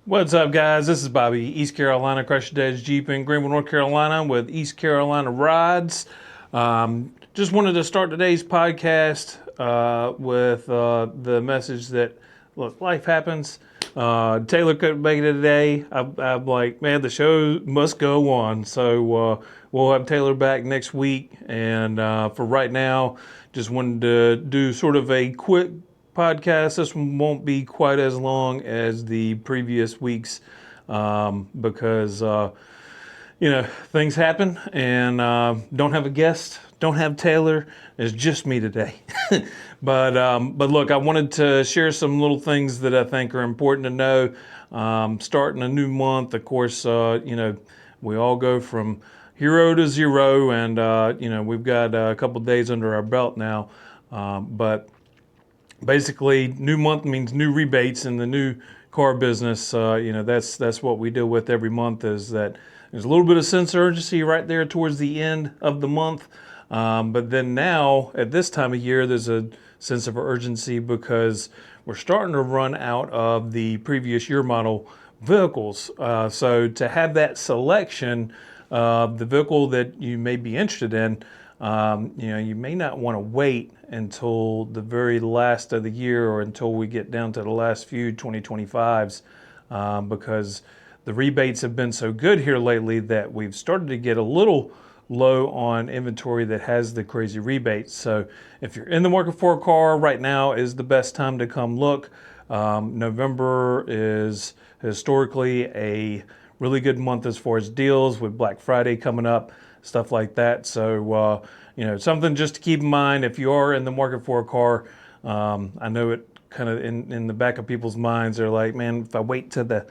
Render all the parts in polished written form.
What's up, guys? This is Bobby, East Carolina Crush Edge Jeep in Greenville, North Carolina, with East Carolina Rides. Just wanted to start today's podcast with the message that, look, life happens. Taylor couldn't make it today. I'm like, man, the show must go on. So we'll have Taylor back next week. And for right now, just wanted to do sort of a quick podcast. This one won't be quite as long as the previous weeks because things happen, and don't have a guest, don't have Taylor. It's just me today. But look, I wanted to share some little things that I think are important to know. Starting a new month, of course, we all go from hero to zero, and we've got a couple days under our belt now. But basically, new month means new rebates in the new car business. That's what we deal with every month. Is that there's a little bit of sense of urgency right there towards the end of the month, but then now at this time of year, there's a sense of urgency because we're starting to run out of the previous year model vehicles. So to have that selection of the vehicle that you may be interested in, you may not want to wait until the very last of the year or until we get down to the last few 2025s because the rebates have been so good here lately that we've started to get a little low on inventory that has the crazy rebates. So if you're in the market for a car, right now is the best time to come look. November is historically a really good month as far as deals, with Black Friday coming up, stuff like that. So, something just to keep in mind if you are in the market for a car. I know it kind of in the back of people's minds, they're like, man, if I wait to the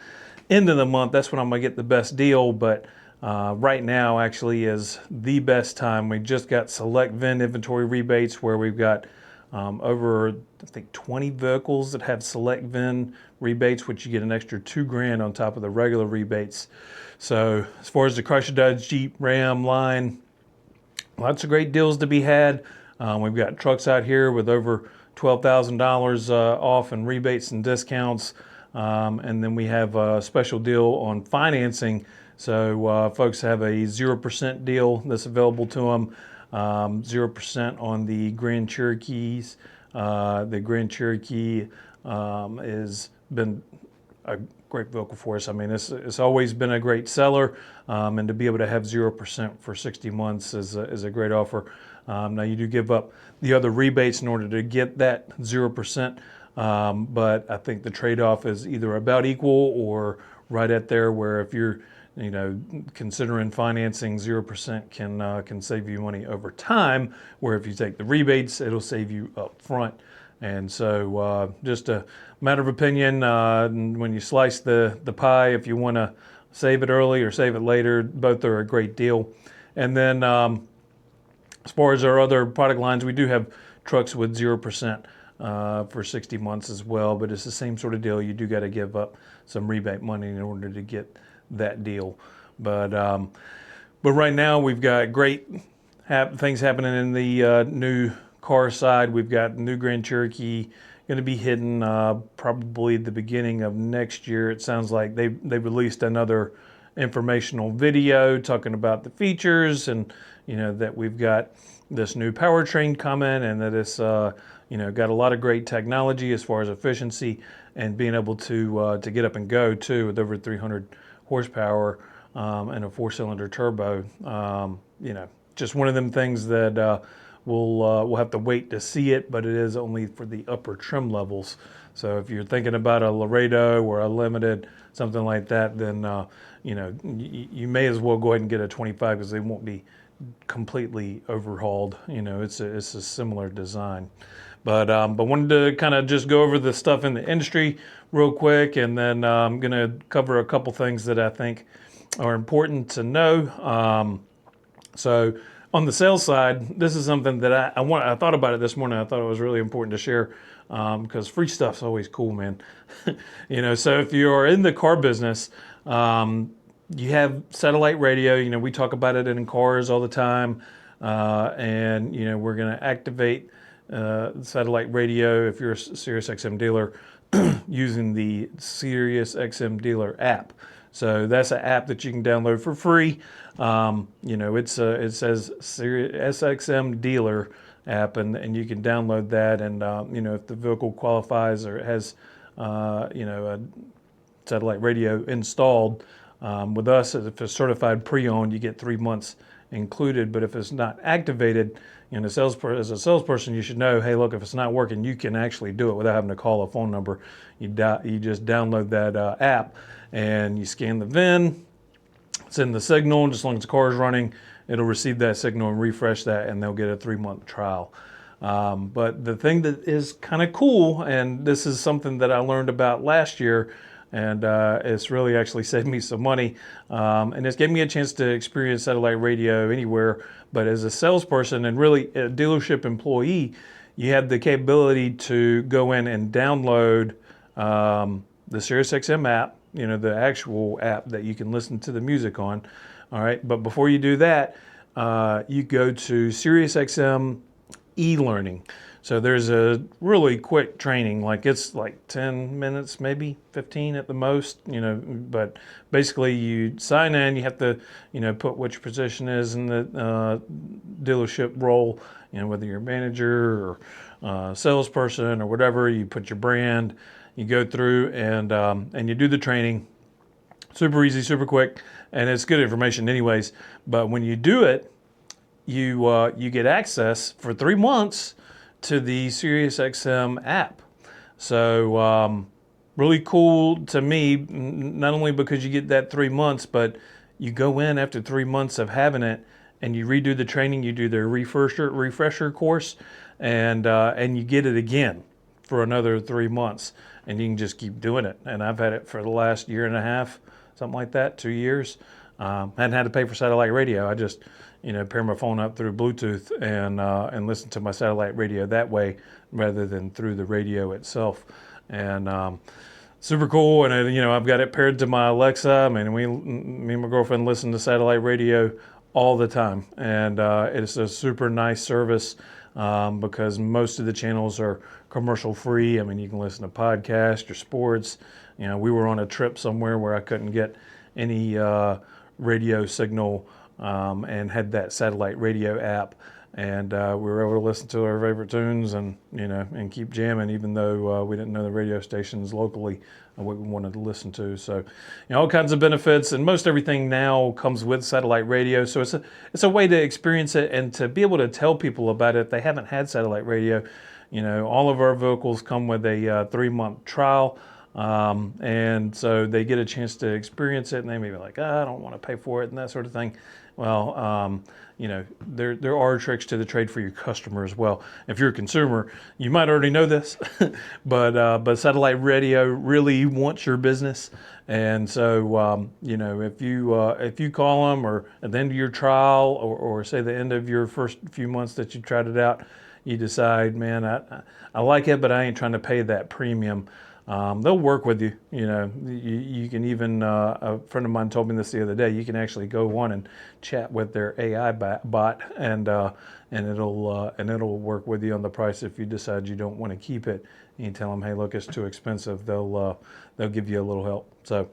end of the month, that's when I'm going to get the best deal. But right now actually is the best time. We just got select VIN inventory rebates where we've got over, I think, 20 vehicles that have select VIN rebates, which you get an extra $2,000 on top of the regular rebates. So as far as the Chrysler Dodge Jeep Ram line, lots of great deals to be had. We've got trucks out here with over $12,000 off in rebates and discounts. And then we have a special deal on financing. So folks have a 0% deal that's available to them. 0% on the Grand Cherokees. The Grand Cherokee has been a great vehicle for us. I mean, it's always been a great seller, and to be able to have 0% for 60 months is a great offer. Now you do give up the other rebates in order to get that 0%, but I think the trade-off is either about equal or right at there, where if you're considering financing, 0% can save you money over time, where if you take the rebates, it'll save you up front. And so just a matter of opinion, when you slice the pie, if you want to save it early or save it later, both are a great deal. And then as far as our other product lines, we do have trucks with 0% for 60 months as well, but it's the same sort of deal. You do got to give up some rebate money in order to get that deal. But right now we've got great things happening in the new car side. We've got the new Grand Cherokee going to be hitting probably the beginning of next year. It sounds like they released another informational video talking about the features, and that we've got this new powertrain coming, and that it's got a lot of great technology as far as efficiency and being able to get up and go too, with over 300 horsepower and a 4-cylinder turbo. Just one of them things that we'll have to wait to see it, but it is only for the upper trim levels. So if you're thinking about a Laredo or a Limited, something like that, then you may as well go ahead and get a 25 because they won't be completely overhauled. It's a similar design. But wanted to kind of just go over the stuff in the industry real quick, and then I'm going to cover a couple things that I think are important to know. So on the sales side, this is something that I thought about it this morning. I thought it was really important to share because free stuff's always cool, man. So if you are in the car business, you have satellite radio. We talk about it in cars all the time, and we're going to activate satellite radio if you're a Sirius XM dealer using the Sirius XM Dealer app. So that's an app that you can download for free. It says Sirius SXM Dealer app, and you can download that. And if the vehicle qualifies or has a satellite radio installed with us, if it's certified pre-owned, you get 3 months included. But if it's not activated, as a salesperson, you should know, hey, look, if it's not working, you can actually do it without having to call a phone number. You just download that app and you scan the VIN, send the signal, and just as long as the car is running, it'll receive that signal and refresh that, and they'll get a 3-month trial. But the thing that is kind of cool, and this is something that I learned about last year, and it's really actually saved me some money, and it's given me a chance to experience satellite radio anywhere. But as a salesperson and really a dealership employee, you have the capability to go in and download the SiriusXM app, the actual app that you can listen to the music on. All right, but before you do that, you go to SiriusXM e-learning. So there's a really quick training, it's like 10 minutes, maybe 15 at the most, but basically you sign in, you have to, put what your position is in the dealership role, whether you're a manager or salesperson or whatever, you put your brand, you go through and you do the training. Super easy, super quick, and it's good information anyways. But when you do it, you get access for 3 months to the SiriusXM app. So really cool to me, not only because you get that 3 months, but you go in after 3 months of having it and you redo the training, you do the refresher course, and you get it again for another 3 months, and you can just keep doing it. And I've had it for the last year and a half, something like that, 2 years. Hadn't had to pay for satellite radio. I just pair my phone up through Bluetooth and listen to my satellite radio that way rather than through the radio itself. And super cool. And I've got it paired to my Alexa. I mean, me and my girlfriend listen to satellite radio all the time, and it's a super nice service because most of the channels are commercial free. I mean, you can listen to podcasts or sports. We were on a trip somewhere where I couldn't get any radio signal, and had that satellite radio app, and we were able to listen to our favorite tunes and keep jamming, even though we didn't know the radio stations locally what we wanted to listen to. So all kinds of benefits, and most everything now comes with satellite radio. So it's a way to experience it and to be able to tell people about it if they haven't had satellite radio. All of our vehicles come with a 3-month trial. And so they get a chance to experience it, and they may be like, I don't want to pay for it and that sort of thing. Well, there are tricks to the trade for your customer as well. If you're a consumer, you might already know this, but satellite radio really wants your business. And so, if you call them or at the end of your trial or say the end of your first few months that you tried it out, you decide, man, I like it, but I ain't trying to pay that premium. They'll work with you. You can even, a friend of mine told me this the other day, you can actually go on and chat with their AI bot, and it'll work with you on the price if you decide you don't want to keep it. And you tell them, hey, look, it's too expensive. They'll give you a little help. So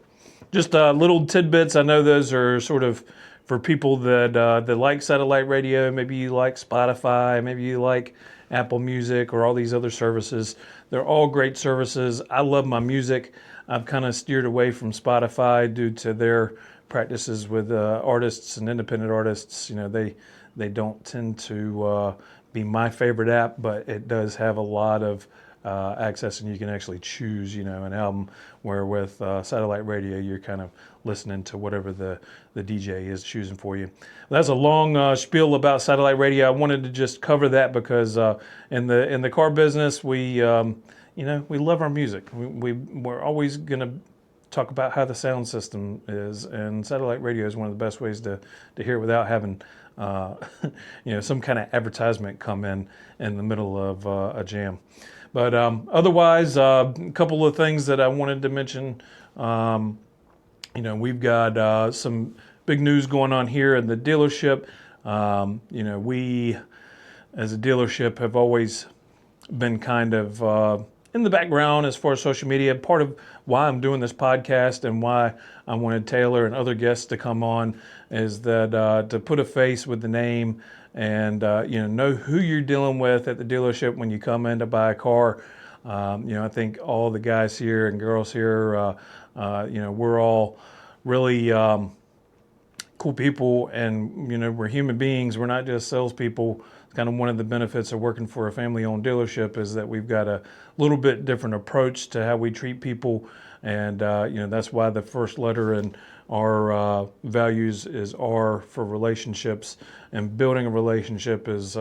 just little tidbits. I know those are sort of for people that like satellite radio. Maybe you like Spotify, maybe you like Apple Music or all these other services. They're all great services. I love my music. I've kind of steered away from Spotify due to their practices with artists and independent artists. They don't tend to be my favorite app, but it does have a lot of access, and you can actually choose, an album, where with satellite radio, you're kind of listening to whatever the DJ is choosing for you. Well, that's a long spiel about satellite radio. I wanted to just cover that because in the car business, we love our music. We're always going to talk about how the sound system is, and satellite radio is one of the best ways to hear it without having some kind of advertisement come in the middle of a jam. But otherwise, a couple of things that I wanted to mention. We've got some big news going on here in the dealership. We, as a dealership, have always been kind of in the background as far as social media. Part of why I'm doing this podcast and why I wanted Taylor and other guests to come on is that to put a face with the name and know who you're dealing with at the dealership when you come in to buy a car. I think all the guys here and girls here, we're all really cool people, and we're human beings. We're not just salespeople. It's kind of one of the benefits of working for a family-owned dealership is that we've got a little bit different approach to how we treat people, and that's why the first letter in our values is R for relationships, and building a relationship is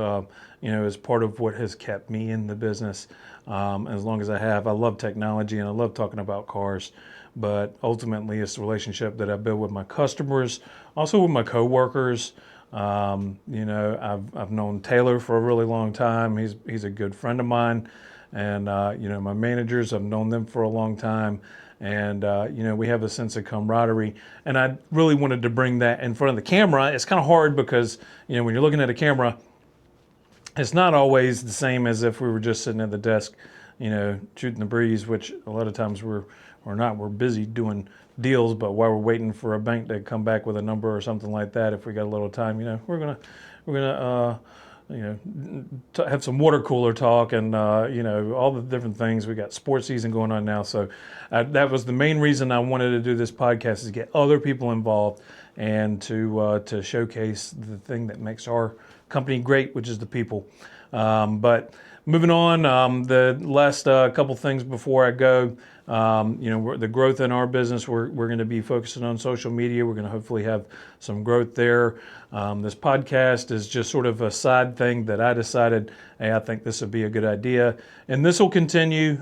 is part of what has kept me in the business as long as I have. I love technology and I love talking about cars, but ultimately it's the relationship that I build with my customers, also with my coworkers. I've known Taylor for a really long time. He's a good friend of mine, and my managers, I've known them for a long time, and we have a sense of camaraderie. And I really wanted to bring that in front of the camera. It's kind of hard because when you're looking at a camera, it's not always the same as if we were just sitting at the desk, shooting the breeze, which a lot of times we're not. We're busy doing deals, but while we're waiting for a bank to come back with a number or something like that, if we got a little time, we're gonna have some water cooler talk and all the different things. We got sports season going on now, so that was the main reason I wanted to do this podcast, is to get other people involved and to showcase the thing that makes our company great, which is the people. But moving on, the last couple things before I go. The growth in our business, we're going to be focusing on social media. We're going to hopefully have some growth there. This podcast is just sort of a side thing that I decided, hey, I think this would be a good idea. And this will continue,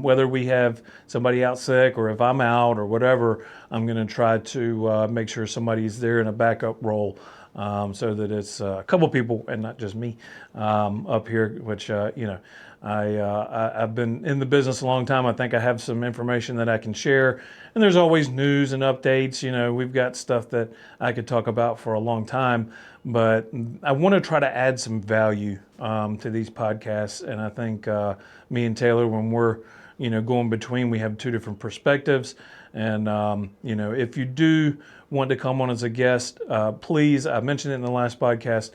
whether we have somebody out sick or if I'm out or whatever. I'm going to try to make sure somebody's there in a backup role. So that it's a couple people and not just me up here, which, I've been in the business a long time. I think I have some information that I can share. And there's always news and updates. We've got stuff that I could talk about for a long time. But I want to try to add some value to these podcasts. And I think me and Taylor, when we're going between, we have two different perspectives. And, if you do want to come on as a guest, please, I mentioned it in the last podcast,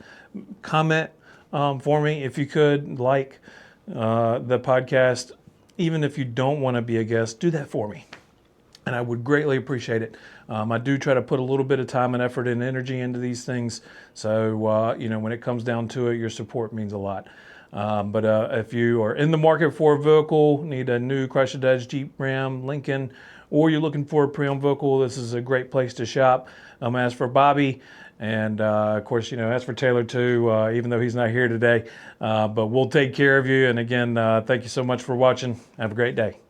comment for me if you could, like the podcast. Even if you don't want to be a guest, do that for me. And I would greatly appreciate it. I do try to put a little bit of time and effort and energy into these things. So, when it comes down to it, your support means a lot. But if you are in the market for a vehicle, need a new Chrysler, Dodge, Jeep, Ram, Lincoln, or you're looking for a pre-owned vehicle, this is a great place to shop. As for Bobby, and of course, as for Taylor too, even though he's not here today, but we'll take care of you. And again, thank you so much for watching. Have a great day.